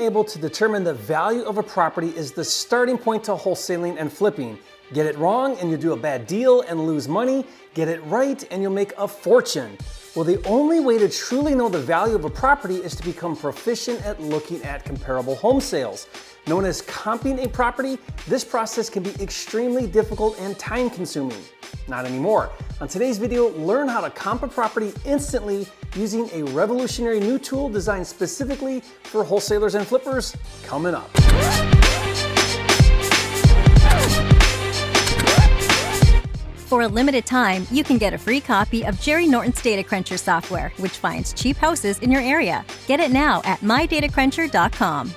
able to determine the value of a property is the starting point to wholesaling and flipping. Get it wrong and you'll do a bad deal and lose money. Get it right and you'll make a fortune. Well, the only way to truly know the value of a property is to become proficient at looking at comparable home sales. Known as comping a property, this process can be extremely difficult and time consuming. Not anymore. On today's video, learn how to comp a property instantly using a revolutionary new tool designed specifically for wholesalers and flippers, coming up. For a limited time, you can get a free copy of Jerry Norton's Data Cruncher software, which finds cheap houses in your area. Get it now at mydatacruncher.com.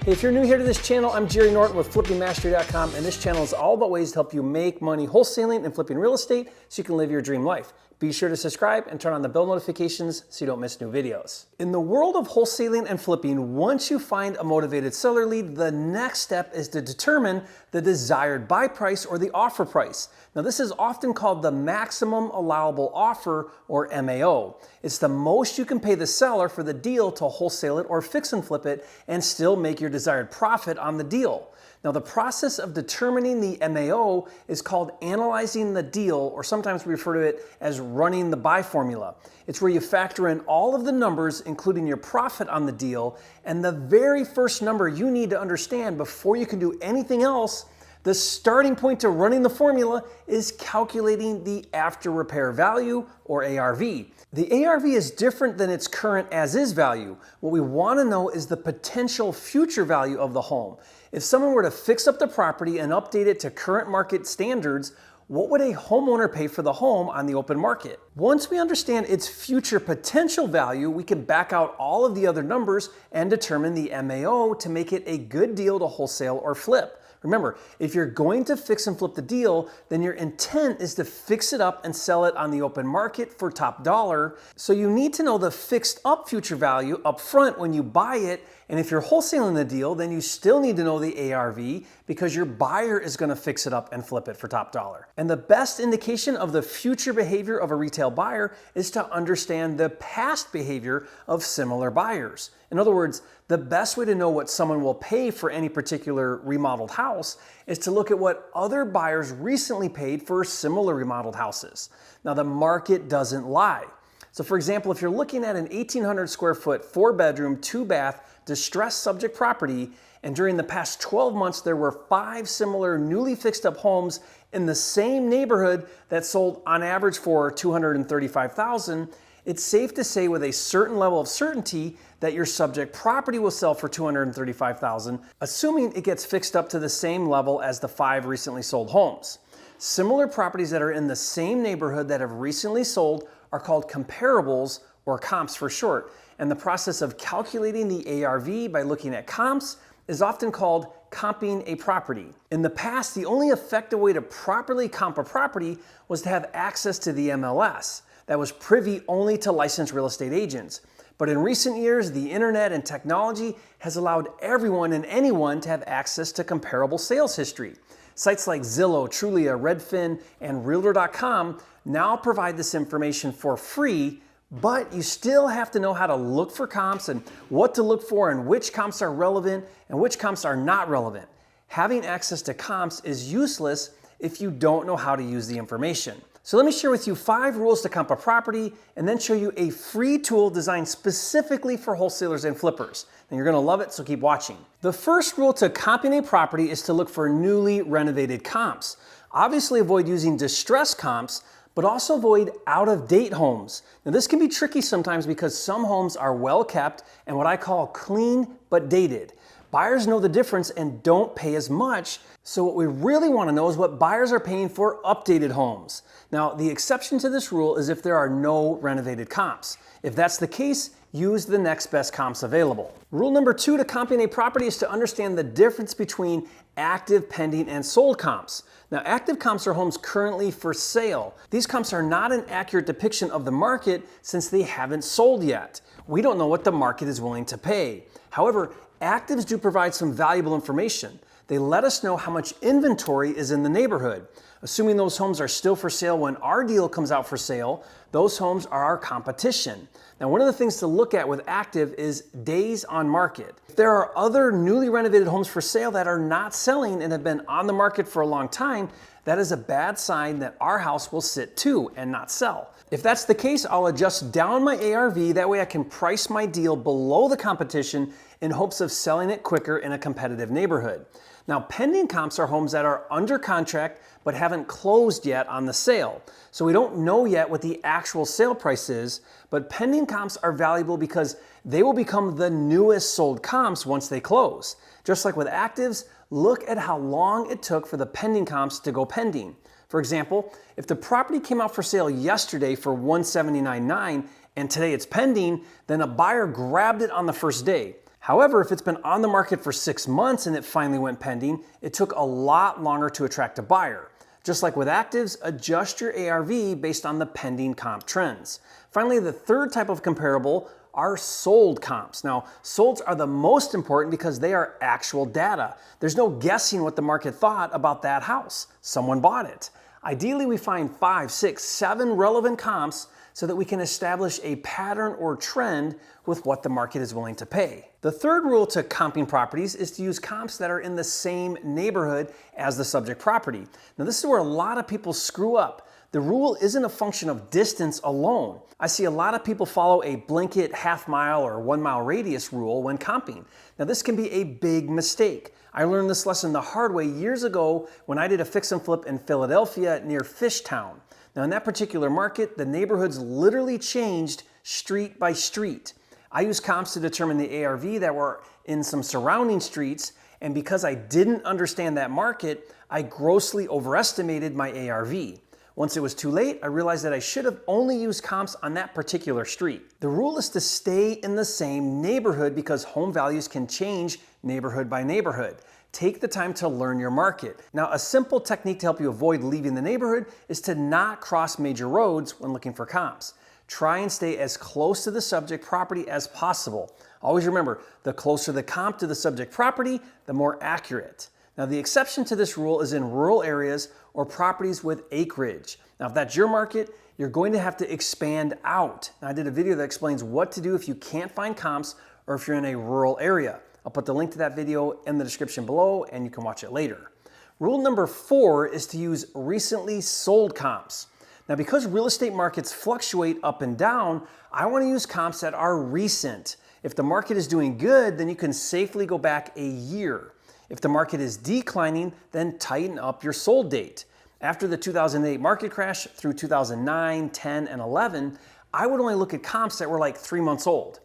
Hey, if you're new here to this channel, I'm Jerry Norton with flippingmastery.com, and this channel is all about ways to help you make money wholesaling and flipping real estate so you can live your dream life. Be sure to subscribe and turn on the bell notifications so you don't miss new videos. In the world of wholesaling and flipping, once you find a motivated seller lead, the next step is to determine the desired buy price or the offer price. Now, this is often called the maximum allowable offer, or MAO. It's the most you can pay the seller for the deal to wholesale it or fix and flip it and still make your desired profit on the deal. Now, the process of determining the MAO is called analyzing the deal, or sometimes we refer to it as running the buy formula. It's where you factor in all of the numbers, including your profit on the deal, and the very first number you need to understand before you can do anything else, the starting point to running the formula is calculating the after repair value, or ARV. The ARV is different than its current as-is value. What we want to know is the potential future value of the home. If someone were to fix up the property and update it to current market standards, what would a homeowner pay for the home on the open market? Once we understand its future potential value, we can back out all of the other numbers and determine the MAO to make it a good deal to wholesale or flip. Remember, if you're going to fix and flip the deal, then your intent is to fix it up and sell it on the open market for top dollar. So you need to know the fixed up future value up front when you buy it. And if you're wholesaling the deal, then you still need to know the ARV because your buyer is going to fix it up and flip it for top dollar. And the best indication of the future behavior of a retail buyer is to understand the past behavior of similar buyers. In other words, the best way to know what someone will pay for any particular remodeled house is to look at what other buyers recently paid for similar remodeled houses. Now, the market doesn't lie. So for example, if you're looking at an 1,800 square foot, 4-bedroom, 2-bath, distressed subject property, and during the past 12 months, there were 5 similar newly fixed up homes in the same neighborhood that sold on average for $235,000, it's safe to say with a certain level of certainty that your subject property will sell for $235,000, assuming it gets fixed up to the same level as the 5 recently sold homes. Similar properties that are in the same neighborhood that have recently sold are called comparables, or comps for short. And the process of calculating the ARV by looking at comps is often called comping a property. In the past, the only effective way to properly comp a property was to have access to the MLS. That was privy only to licensed real estate agents. But in recent years, the internet and technology has allowed everyone and anyone to have access to comparable sales history. Sites like Zillow, Trulia, Redfin, and Realtor.com now provide this information for free, but you still have to know how to look for comps and what to look for and which comps are relevant and which comps are not relevant. Having access to comps is useless if you don't know how to use the information. So let me share with you 5 rules to comp a property and then show you a free tool designed specifically for wholesalers and flippers. And you're gonna love it, so keep watching. The first rule to comping a property is to look for newly renovated comps. Obviously avoid using distressed comps, but also avoid out-of-date homes. Now this can be tricky sometimes because some homes are well kept and what I call clean but dated. Buyers know the difference and don't pay as much, so what we really want to know is what buyers are paying for updated homes. Now, the exception to this rule is if there are no renovated comps. If that's the case, use the next best comps available. Rule number 2 to comping a property is to understand the difference between active, pending, and sold comps. Now, active comps are homes currently for sale. These comps are not an accurate depiction of the market since they haven't sold yet. We don't know what the market is willing to pay. However, actives do provide some valuable information. They let us know how much inventory is in the neighborhood. Assuming those homes are still for sale when our deal comes out for sale, those homes are our competition. Now, one of the things to look at with active is days on market. If there are other newly renovated homes for sale that are not selling and have been on the market for a long time, that is a bad sign that our house will sit too and not sell. If that's the case, I'll adjust down my ARV. That way I can price my deal below the competition in hopes of selling it quicker in a competitive neighborhood. Now, pending comps are homes that are under contract but haven't closed yet on the sale. So we don't know yet what the actual sale price is, but pending comps are valuable because they will become the newest sold comps once they close. Just like with actives, look at how long it took for the pending comps to go pending. For example, if the property came out for sale yesterday for $179,900 and today it's pending, then a buyer grabbed it on the first day. However, if it's been on the market for 6 months and it finally went pending, it took a lot longer to attract a buyer. Just like with actives, adjust your ARV based on the pending comp trends. Finally, the third type of comparable are sold comps. Now, solds are the most important because they are actual data. There's no guessing what the market thought about that house. Someone bought it. Ideally, we find 5, 6, 7 relevant comps so that we can establish a pattern or trend with what the market is willing to pay. The third rule to comping properties is to use comps that are in the same neighborhood as the subject property. Now, this is where a lot of people screw up. The rule isn't a function of distance alone. I see a lot of people follow a blanket half-mile or 1-mile radius rule when comping. Now, this can be a big mistake. I learned this lesson the hard way years ago when I did a fix and flip in Philadelphia near Fishtown. Now, in that particular market, the neighborhoods literally changed street by street. I used comps to determine the ARV that were in some surrounding streets, and because I didn't understand that market, I grossly overestimated my ARV. Once it was too late, I realized that I should have only used comps on that particular street. The rule is to stay in the same neighborhood because home values can change neighborhood by neighborhood. Take the time to learn your market. Now, a simple technique to help you avoid leaving the neighborhood is to not cross major roads when looking for comps. Try and stay as close to the subject property as possible. Always remember, the closer the comp to the subject property, the more accurate. Now, the exception to this rule is in rural areas or properties with acreage. Now, if that's your market, you're going to have to expand out. Now, I did a video that explains what to do if you can't find comps or if you're in a rural area. I'll put the link to that video in the description below and you can watch it later. Rule number 4 is to use recently sold comps. Now, because real estate markets fluctuate up and down, I want to use comps that are recent. If the market is doing good, then you can safely go back a year. If the market is declining, then tighten up your sold date. After the 2008 market crash through 2009, 10, and 11, I would only look at comps that were like 3 months old.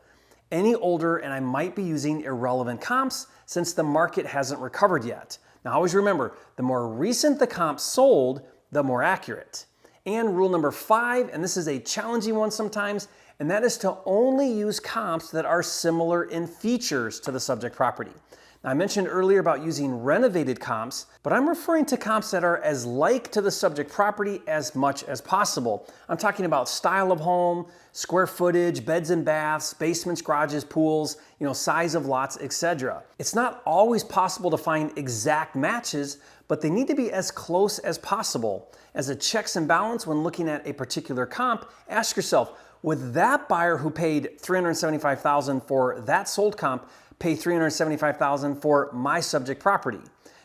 Any older, and I might be using irrelevant comps since the market hasn't recovered yet. Now, always remember, the more recent the comp sold, the more accurate. And rule number 5, and this is a challenging one sometimes, and that is to only use comps that are similar in features to the subject property. Now, I mentioned earlier about using renovated comps, but I'm referring to comps that are as like to the subject property as much as possible. I'm talking about style of home, square footage, beds and baths, basements, garages, pools, size of lots, etc. It's not always possible to find exact matches, but they need to be as close as possible. As a checks and balance when looking at a particular comp, ask yourself, would that buyer who paid $375,000 for that sold comp pay $375,000 for my subject property?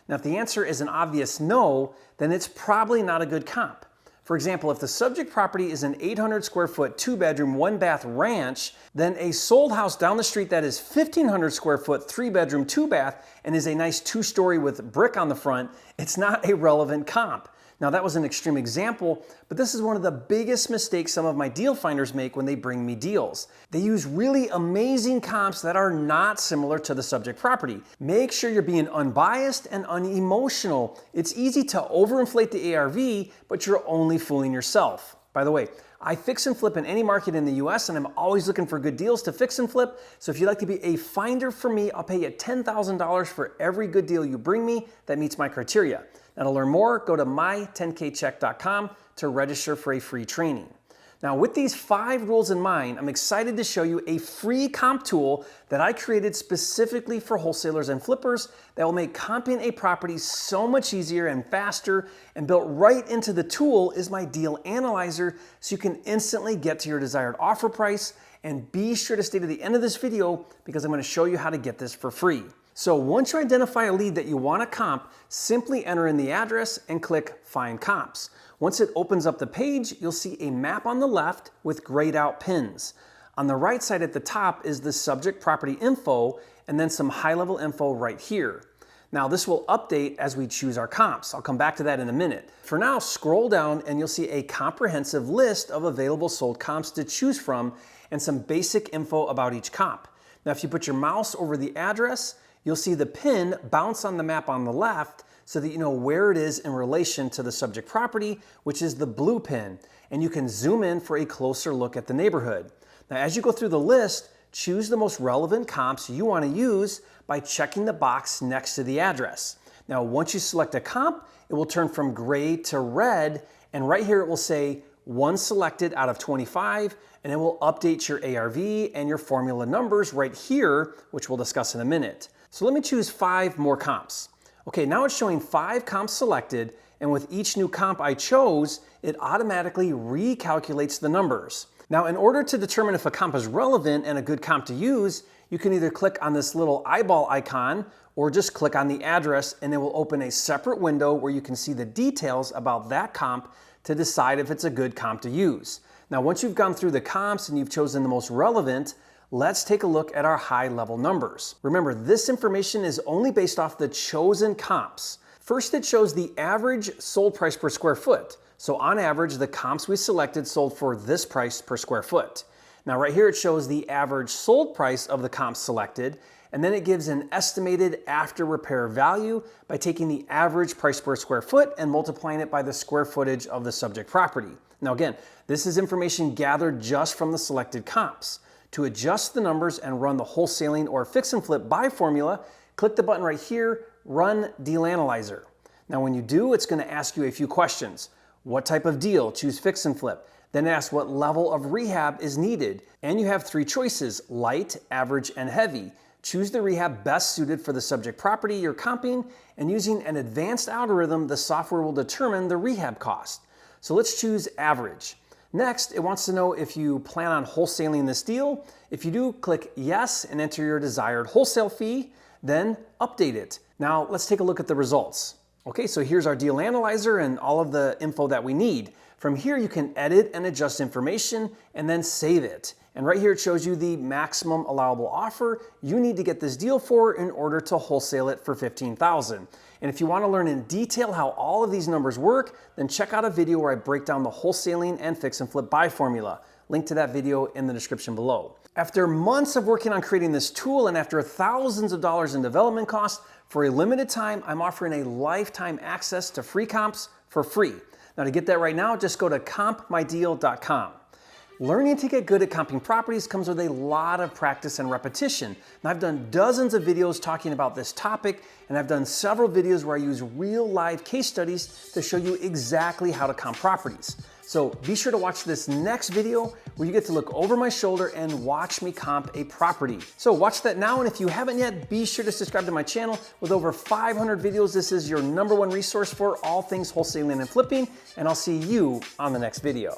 Now, if the answer is an obvious no, then it's probably not a good comp. For example, if the subject property is an 800 square foot, 2-bedroom, 1-bath ranch, then a sold house down the street that is 1,500 square foot, 3-bedroom, 2-bath, and is a nice 2-story with brick on the front, it's not a relevant comp. Now, that was an extreme example, but this is one of the biggest mistakes some of my deal finders make when they bring me deals. They use really amazing comps that are not similar to the subject property. Make sure you're being unbiased and unemotional. It's easy to overinflate the ARV, but you're only fooling yourself. By the way, I fix and flip in any market in the US, and I'm always looking for good deals to fix and flip. So if you'd like to be a finder for me, I'll pay you $10,000 for every good deal you bring me that meets my criteria. Now, to learn more, go to my10kcheck.com to register for a free training. Now, with these 5 rules in mind, I'm excited to show you a free comp tool that I created specifically for wholesalers and flippers that will make comping a property so much easier and faster. And built right into the tool is my deal analyzer, so you can instantly get to your desired offer price And be sure to stay to the end of this video because I'm going to show you how to get this for free. So once you identify a lead that you want to comp, simply enter in the address and click Find Comps. Once it opens up the page, you'll see a map on the left with grayed out pins. On the right side at the top is the subject property info and then some high-level info right here. Now this will update as we choose our comps. I'll come back to that in a minute. For now, scroll down and you'll see a comprehensive list of available sold comps to choose from and some basic info about each comp. Now if you put your mouse over the address, you'll see the pin bounce on the map on the left so that you know where it is in relation to the subject property, which is the blue pin, and you can zoom in for a closer look at the neighborhood. Now as you go through the list, choose the most relevant comps you want to use by checking the box next to the address. Now, once you select a comp, it will turn from gray to red, and right here it will say 1 selected out of 25, and it will update your ARV and your formula numbers right here, which we'll discuss in a minute. So let me choose 5 more comps. Okay, now it's showing 5 comps selected, and with each new comp I chose, it automatically recalculates the numbers. Now, in order to determine if a comp is relevant and a good comp to use, you can either click on this little eyeball icon or just click on the address and it will open a separate window where you can see the details about that comp to decide if it's a good comp to use. Now, once you've gone through the comps and you've chosen the most relevant, let's take a look at our high-level numbers. Remember, this information is only based off the chosen comps. First, it shows the average sold price per square foot. So on average, the comps we selected sold for this price per square foot. Now right here it shows the average sold price of the comps selected, and then it gives an estimated after repair value by taking the average price per square foot and multiplying it by the square footage of the subject property. Now again, this is information gathered just from the selected comps. To adjust the numbers and run the wholesaling or fix and flip by formula, click the button right here, Run Deal Analyzer. Now when you do, it's going to ask you a few questions. What type of deal? Choose fix and flip. Then ask what level of rehab is needed. And you have 3 choices, light, average, and heavy. Choose the rehab best suited for the subject property you're comping, and using an advanced algorithm, the software will determine the rehab cost. So let's choose average. Next, it wants to know if you plan on wholesaling this deal. If you do, click yes and enter your desired wholesale fee, then update it. Now let's take a look at the results. Okay, so here's our deal analyzer and all of the info that we need. From here, you can edit and adjust information and then save it. And right here, it shows you the maximum allowable offer you need to get this deal for in order to wholesale it for $15,000. And if you want to learn in detail how all of these numbers work, then check out a video where I break down the wholesaling and fix and flip buy formula. Link to that video in the description below. After months of working on creating this tool and after thousands of dollars in development costs, for a limited time, I'm offering a lifetime access to free comps for free. Now to get that right now, just go to compmydeal.com. Learning to get good at comping properties comes with a lot of practice and repetition. Now I've done dozens of videos talking about this topic, and I've done several videos where I use real live case studies to show you exactly how to comp properties. So be sure to watch this next video where you get to look over my shoulder and watch me comp a property. So watch that now, and if you haven't yet, be sure to subscribe to my channel. With over 500 videos, this is your #1 resource for all things wholesaling and flipping, and I'll see you on the next video.